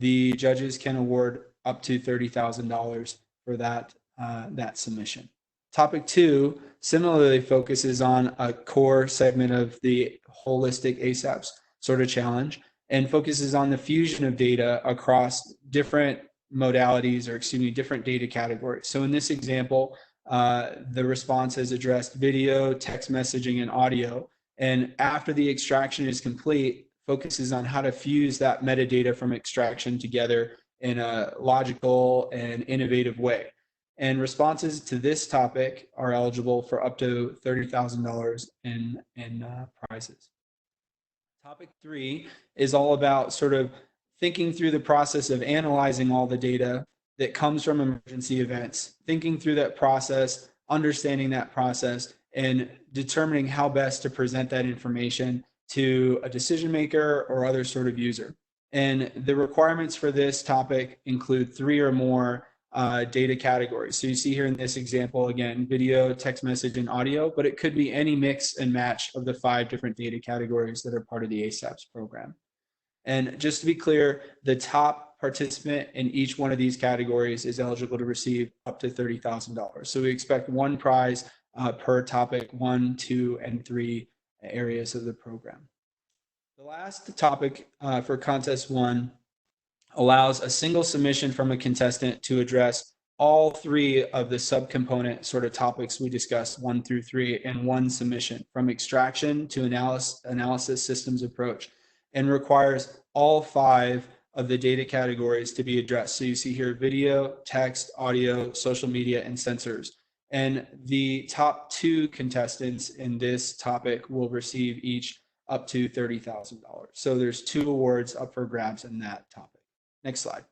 the judges can award up to $30,000 for that submission. Topic 2 similarly focuses on a core segment of the holistic ASAPS sort of challenge, and focuses on the fusion of data across different modalities, or excuse me, different data categories. So in this example, the response has addressed video, text messaging, and audio. And after the extraction is complete, focuses on how to fuse that metadata from extraction together in a logical and innovative way. And responses to this topic are eligible for up to $30,000 in prizes. Topic 3 is all about sort of thinking through the process of analyzing all the data that comes from emergency events, thinking through that process, understanding that process, and determining how best to present that information to a decision maker or other sort of user. And the requirements for this topic include 3 or more data categories. So you see here in this example, again, video, text message, and audio, but it could be any mix and match of the 5 different data categories that are part of the ASAPS program. And just to be clear, the top participant in each one of these categories is eligible to receive up to $30,000. So we expect one prize per topic 1, 2, and 3 areas of the program. The last topic for contest 1 allows a single submission from a contestant to address all 3 of the subcomponent sort of topics we discussed, 1 through 3, in one submission, from extraction to analysis systems approach, and requires all 5 of the data categories to be addressed. So you see here video, text, audio, social media, and sensors. And the top 2 contestants in this topic will receive each up to $30,000. So there's 2 awards up for grabs in that topic. Next slide.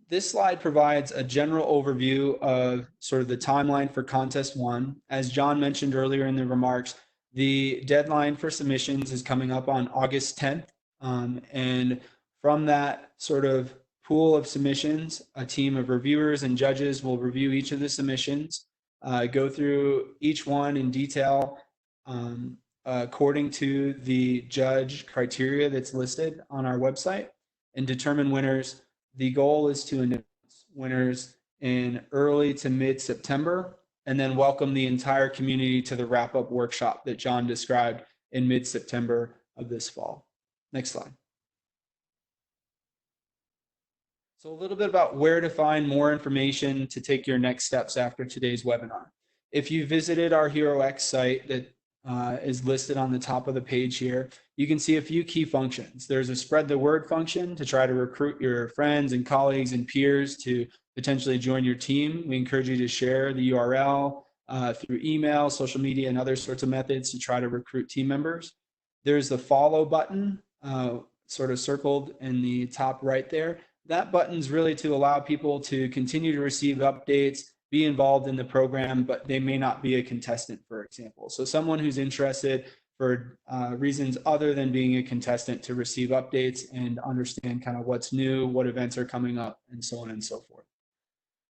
This slide provides a general overview of sort of the timeline for contest 1. As John mentioned earlier in the remarks, the deadline for submissions is coming up on August 10th. And from that sort of pool of submissions. A team of reviewers and judges will review each of the submissions, go through each one in detail according to the judge criteria that's listed on our website, and determine winners. The goal is to announce winners in early to mid-September, and then welcome the entire community to the wrap-up workshop that John described in mid-September of this fall. Next slide. So a little bit about where to find more information to take your next steps after today's webinar. If you visited our HeroX site that is listed on the top of the page here, you can see a few key functions. There's a spread the word function to try to recruit your friends and colleagues and peers to potentially join your team. We encourage you to share the URL through email, social media, and other sorts of methods to try to recruit team members. There's the follow button, sort of circled in the top right there. That button's really to allow people to continue to receive updates, be involved in the program, but they may not be a contestant, for example. So someone who's interested for reasons other than being a contestant to receive updates and understand kind of what's new, what events are coming up, and so on and so forth.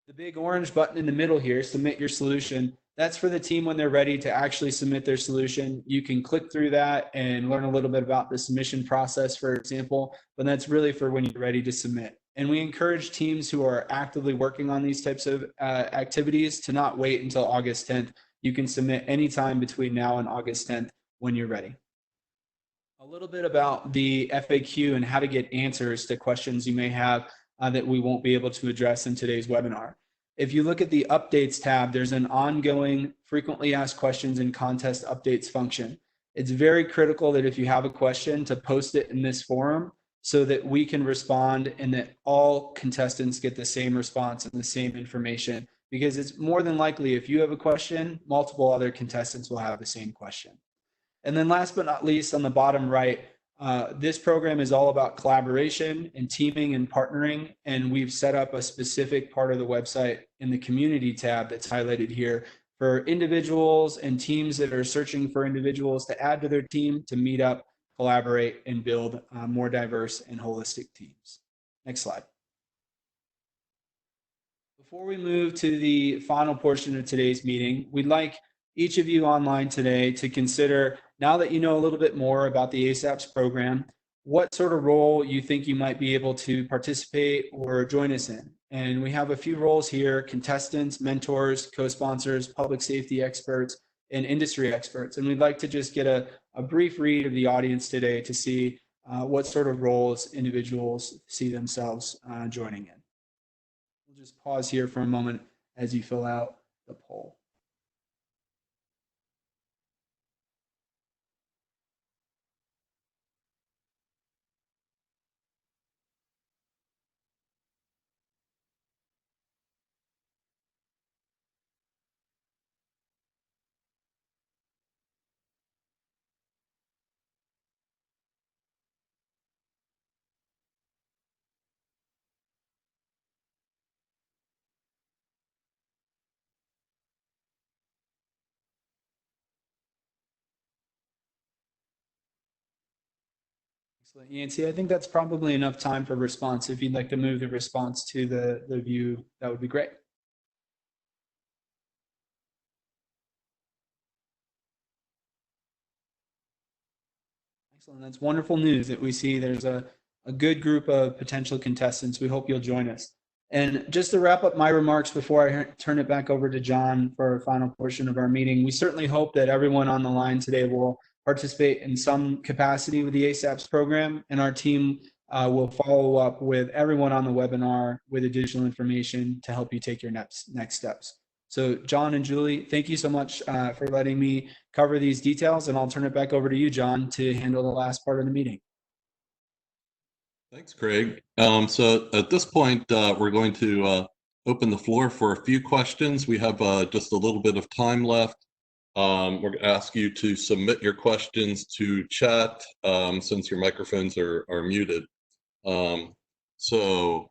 The big orange button in the middle here, submit your solution. That's for the team when they're ready to actually submit their solution. You can click through that and learn a little bit about the submission process, for example, but that's really for when you're ready to submit. And we encourage teams who are actively working on these types of activities to not wait until August 10th. You can submit anytime between now and August 10th when you're ready. A little bit about the FAQ and how to get answers to questions you may have that we won't be able to address in today's webinar. If you look at the updates tab, there's an ongoing frequently asked questions and contest updates function. It's very critical that if you have a question to post it in this forum so that we can respond and that all contestants get the same response and the same information, because it's more than likely if you have a question, multiple other contestants will have the same question. And then last but not least, on the bottom right, this program is all about collaboration and teaming and partnering. And we've set up a specific part of the website in the community tab that's highlighted here for individuals and teams that are searching for individuals to add to their team to meet up, collaborate, and build more diverse and holistic teams. Next slide. Before we move to the final portion of today's meeting, we'd like each of you online today to consider, now that you know a little bit more about the ASAPS program, what sort of role you think you might be able to participate or join us in. And we have a few roles here: contestants, mentors, co-sponsors, public safety experts, and industry experts. And we'd like to just get a brief read of the audience today to see what sort of roles individuals see themselves joining in. We'll just pause here for a moment as you fill out the poll. Excellent. Yancy, I think that's probably enough time for response. If you'd like to move the response to the view, that would be great. Excellent. That's wonderful news that we see there's a good group of potential contestants. We hope you'll join us. And just to wrap up my remarks before I turn it back over to John for a final portion of our meeting, we certainly hope that everyone on the line today will participate in some capacity with the ASAPS program, and our team will follow up with everyone on the webinar with additional information to help you take your next steps. So John and Julie, thank you so much for letting me cover these details, and I'll turn it back over to you, John, to handle the last part of the meeting. Thanks, Craig. So at this point, we're going to open the floor for a few questions. We have just a little bit of time left. We're going to ask you to submit your questions to chat since your microphones are muted. So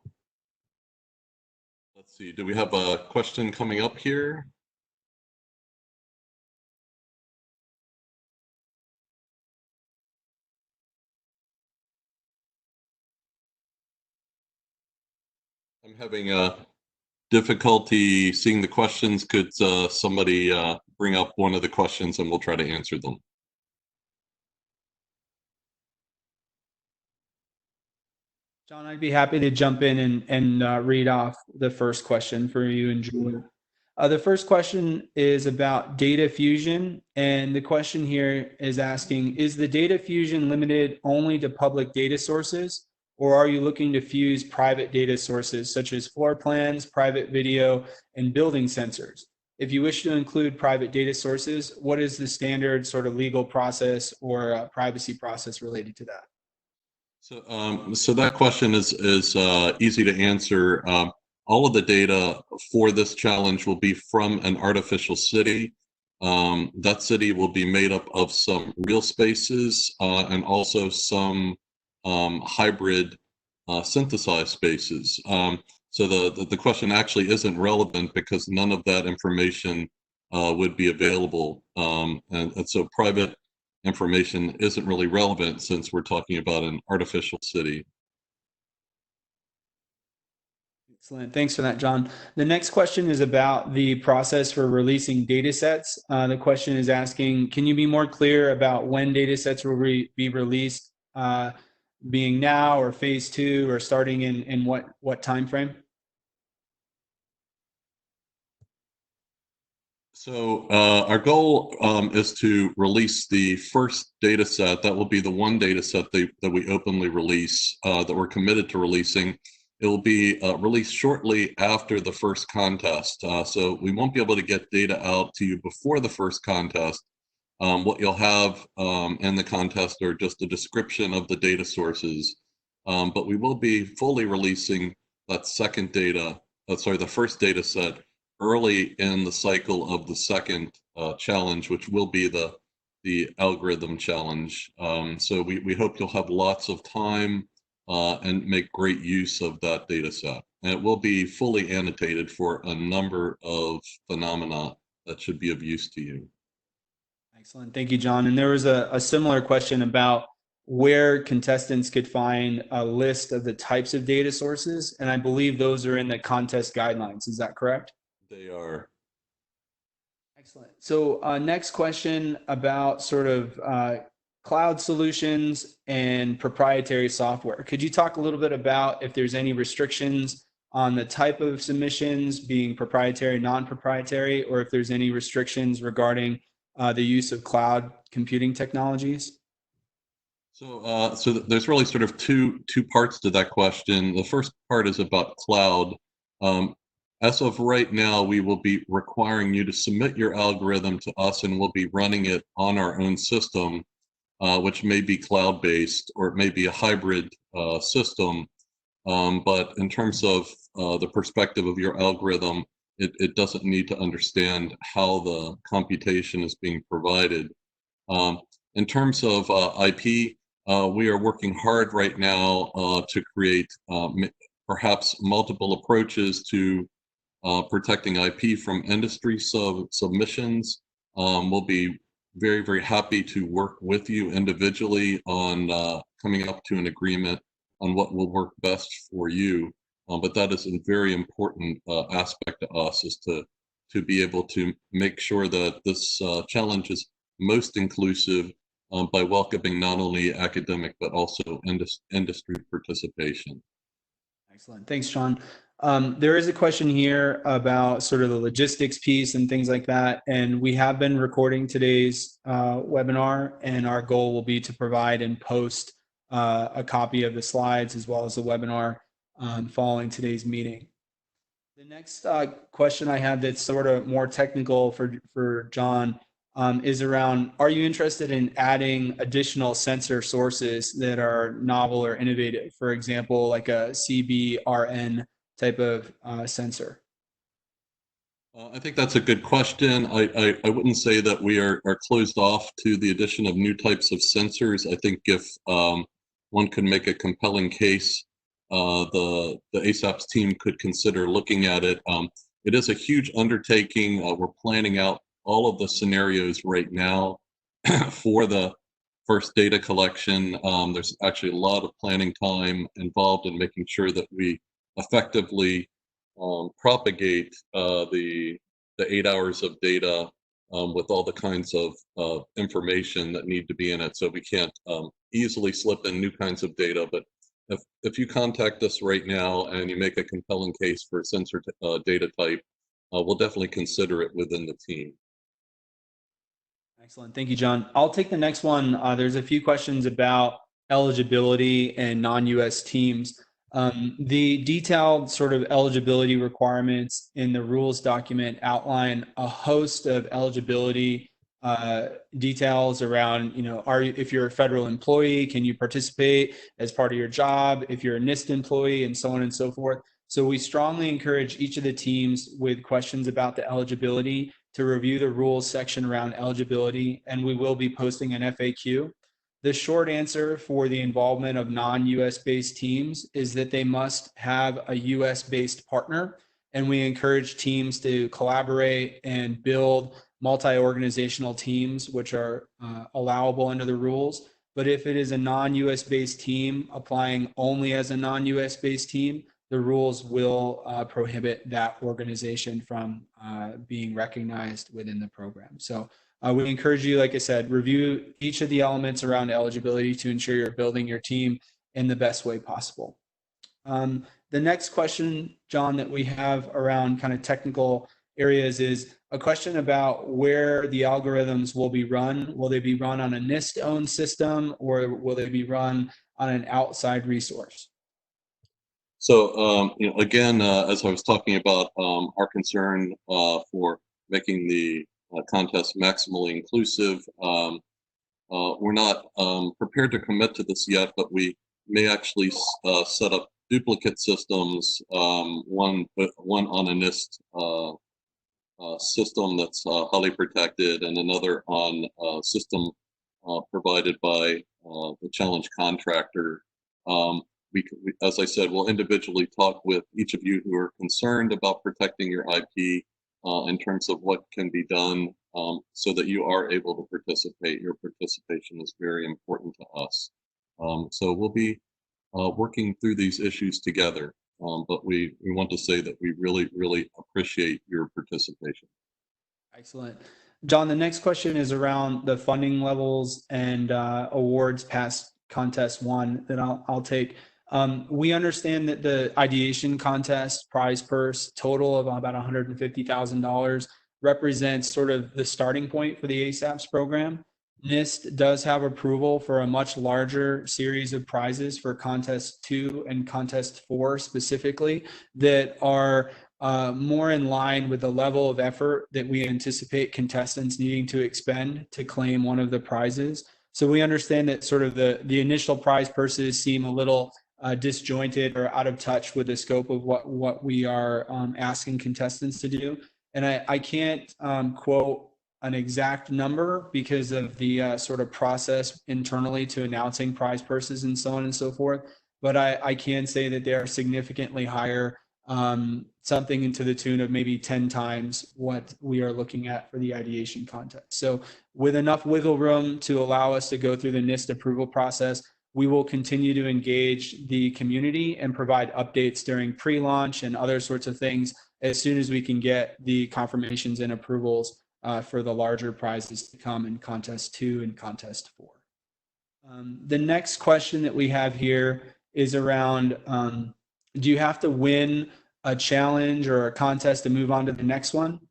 let's see, do we have a question coming up here? I'm having difficulty seeing the questions. Could somebody bring up one of the questions and we'll try to answer them? John, I'd be happy to jump in and read off the first question for you and Julie. The first question is about data fusion. And the question here is asking, is the data fusion limited only to public data sources, or are you looking to fuse private data sources such as floor plans, private video, and building sensors? If you wish to include private data sources, what is the standard sort of legal process or privacy process related to that? So that question is easy to answer. All of the data for this challenge will be from an artificial city. That city will be made up of some real spaces and also some hybrid synthesized spaces. So the question actually isn't relevant because none of that information would be available. And so private information isn't really relevant since we're talking about an artificial city. Excellent. Thanks for that, John. The next question is about the process for releasing data sets. The question is asking, can you be more clear about when data sets will be released, being now or phase 2 or starting in what time frame? So our goal is to release the first data set. That will be the one data set that we openly release, that we're committed to releasing. It will be released shortly after the first contest. So we won't be able to get data out to you before the first contest. What you'll have in the contest are just a description of the data sources. But we will be fully releasing that the first data set early in the cycle of the second challenge, which will be the algorithm challenge. So we hope you'll have lots of time and make great use of that data set. And it will be fully annotated for a number of phenomena that should be of use to you. Excellent. Thank you, John. And there was a similar question about where contestants could find a list of the types of data sources. And I believe those are in the contest guidelines. Is that correct? They are. Excellent. So next question about sort of cloud solutions and proprietary software. Could you talk a little bit about if there's any restrictions on the type of submissions being proprietary, non-proprietary, or if there's any restrictions regarding the use of cloud computing technologies? So there's really sort of two parts to that question. The first part is about cloud. As of right now, we will be requiring you to submit your algorithm to us, and we'll be running it on our own system, which may be cloud-based or it may be a hybrid system. But in terms of the perspective of your algorithm, it doesn't need to understand how the computation is being provided. In terms of IP, we are working hard right now to create perhaps multiple approaches to protecting IP from industry submissions. We'll be very, very happy to work with you individually on coming up to an agreement on what will work best for you. But that is a very important aspect to us, is to be able to make sure that this challenge is most inclusive by welcoming not only academic but also industry participation. Excellent. Thanks, Sean. There is a question here about sort of the logistics piece and things like that. And we have been recording today's webinar, and our goal will be to provide and post a copy of the slides as well as the webinar following today's meeting. The next question I have that's sort of more technical for John is around, are you interested in adding additional sensor sources that are novel or innovative? For example, like a CBRN type of sensor? I think that's a good question. I wouldn't say that we are closed off to the addition of new types of sensors. I think if one could make a compelling case, the ASAPS team could consider looking at it. It is a huge undertaking. We're planning out all of the scenarios right now for the first data collection. There's actually a lot of planning time involved in making sure that we effectively propagate the 8 hours of data with all the kinds of information that need to be in it. So we can't easily slip in new kinds of data. But if you contact us right now and you make a compelling case for a sensor data type, we'll definitely consider it within the team. Excellent. Thank you, John. I'll take the next one. There's a few questions about eligibility and non-US teams. The detailed sort of eligibility requirements in the rules document outline a host of eligibility details around, if you're a federal employee, can you participate as part of your job? If you're a NIST employee, and so on and so forth. So we strongly encourage each of the teams with questions about the eligibility to review the rules section around eligibility, and we will be posting an FAQ. The short answer for the involvement of non-US based teams is that they must have a US based partner, and we encourage teams to collaborate and build multi-organizational teams, which are allowable under the rules. But if it is a non-US based team applying only as a non-US based team, the rules will prohibit that organization from being recognized within the program. So we encourage you, like I said, review each of the elements around eligibility to ensure you're building your team in the best way possible. The next question, John, that we have around kind of technical areas is a question about where the algorithms will be run. Will they be run on a NIST-owned system, or will they be run on an outside resource? So, again, as I was talking about, our concern for making the contest maximally inclusive, we're not prepared to commit to this yet, but we may actually set up duplicate systems, one on a NIST system that's highly protected, and another on a system provided by the challenge contractor. As I said, we'll individually talk with each of you who are concerned about protecting your IP in terms of what can be done so that you are able to participate. Your participation is very important to us. So we'll be working through these issues together, but we want to say that we really, really appreciate your participation. Excellent. John, the next question is around the funding levels and awards past contest one that I'll take. We understand that the ideation contest prize purse total of about $150,000 represents sort of the starting point for the ASAPS program. NIST does have approval for a much larger series of prizes for contest 2 and contest 4 specifically that are more in line with the level of effort that we anticipate contestants needing to expend to claim one of the prizes. So we understand that sort of the initial prize purses seem a little disjointed or out of touch with the scope of what we are asking contestants to do. And I can't quote an exact number because of the sort of process internally to announcing prize purses and so on and so forth. But I can say that they are significantly higher, something into the tune of maybe 10 times what we are looking at for the ideation contest. So with enough wiggle room to allow us to go through the NIST approval process, we will continue to engage the community and provide updates during pre-launch and other sorts of things as soon as we can get the confirmations and approvals for the larger prizes to come in contest 2 and contest 4. The next question that we have here is around, do you have to win a challenge or a contest to move on to the next one?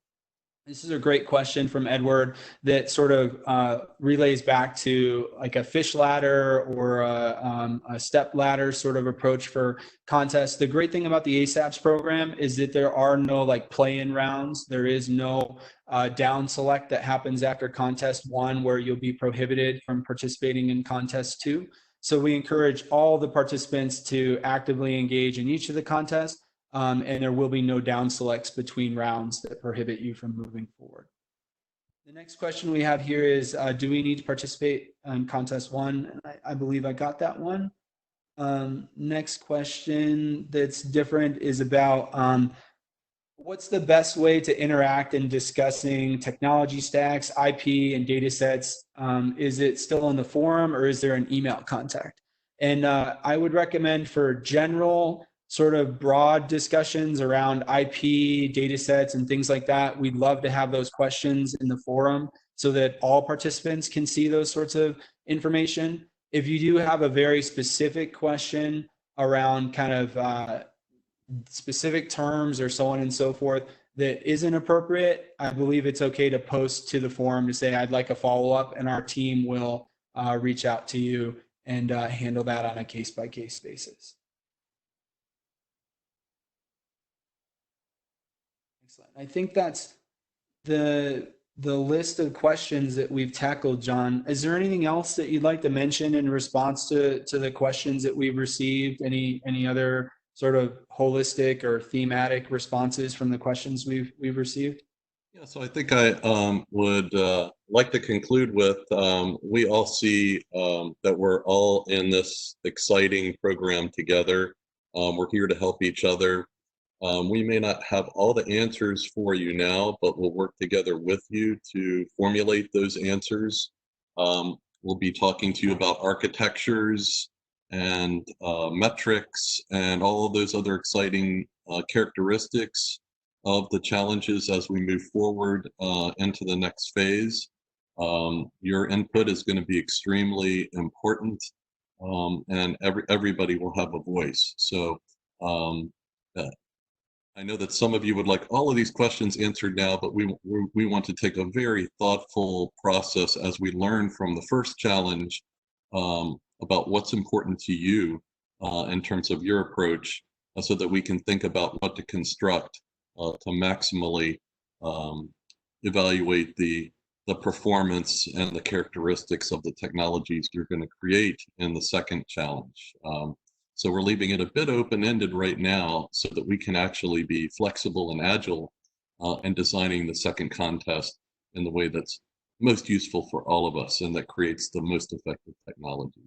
This is a great question from Edward that sort of relays back to like a fish ladder or a step ladder sort of approach for contests. The great thing about the ASAPS program is that there are no like play-in rounds. There is no down select that happens after contest 1 where you'll be prohibited from participating in contest 2. So we encourage all the participants to actively engage in each of the contests. And there will be no down selects between rounds that prohibit you from moving forward. The next question we have here is, do we need to participate in contest 1? I believe I got that one. Next question that's different is about what's the best way to interact in discussing technology stacks, IP, and data sets? Is it still on the forum or is there an email contact? And I would recommend for general sort of broad discussions around IP, data sets, and things like that, we'd love to have those questions in the forum so that all participants can see those sorts of information. If you do have a very specific question around kind of specific terms or so on and so forth that isn't appropriate, I believe it's okay to post to the forum to say, I'd like a follow-up, and our team will reach out to you and handle that on a case-by-case basis. Excellent. I think that's the list of questions that we've tackled, John. Is there anything else that you'd like to mention in response to the questions that we've received? Any other sort of holistic or thematic responses from the questions we've received? Yeah, so I think I would like to conclude with we all see that we're all in this exciting program together. We're here to help each other. We may not have all the answers for you now, but we'll work together with you to formulate those answers. We'll be talking to you about architectures and metrics and all of those other exciting characteristics of the challenges as we move forward into the next phase. Your input is going to be extremely important, and everybody will have a voice. So I know that some of you would like all of these questions answered now, but we want to take a very thoughtful process as we learn from the first challenge about what's important to you in terms of your approach, so that we can think about what to construct to maximally evaluate the performance and the characteristics of the technologies you're going to create in the second challenge. So we're leaving it a bit open-ended right now so that we can actually be flexible and agile in designing the second contest in the way that's most useful for all of us and that creates the most effective technology.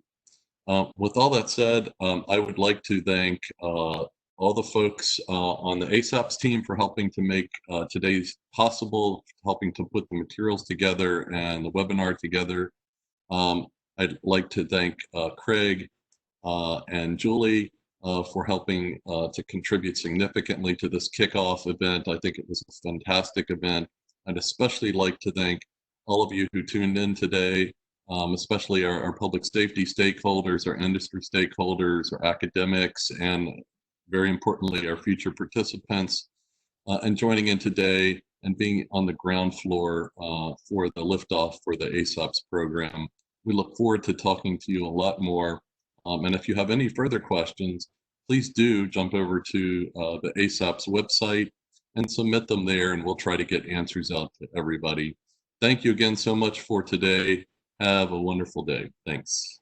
With all that said, I would like to thank all the folks on the ASAPS team for helping to make today's possible, helping to put the materials together and the webinar together. I'd like to thank Craig and Julie for helping to contribute significantly to this kickoff event. I think it was a fantastic event. I'd especially like to thank all of you who tuned in today, especially our public safety stakeholders, our industry stakeholders, our academics, and very importantly, our future participants, and joining in today and being on the ground floor for the liftoff for the ASAPS program. We look forward to talking to you a lot more. And if you have any further questions, please do jump over to the ASAPS website and submit them there, and we'll try to get answers out to everybody. Thank you again so much for today. Have a wonderful day. Thanks.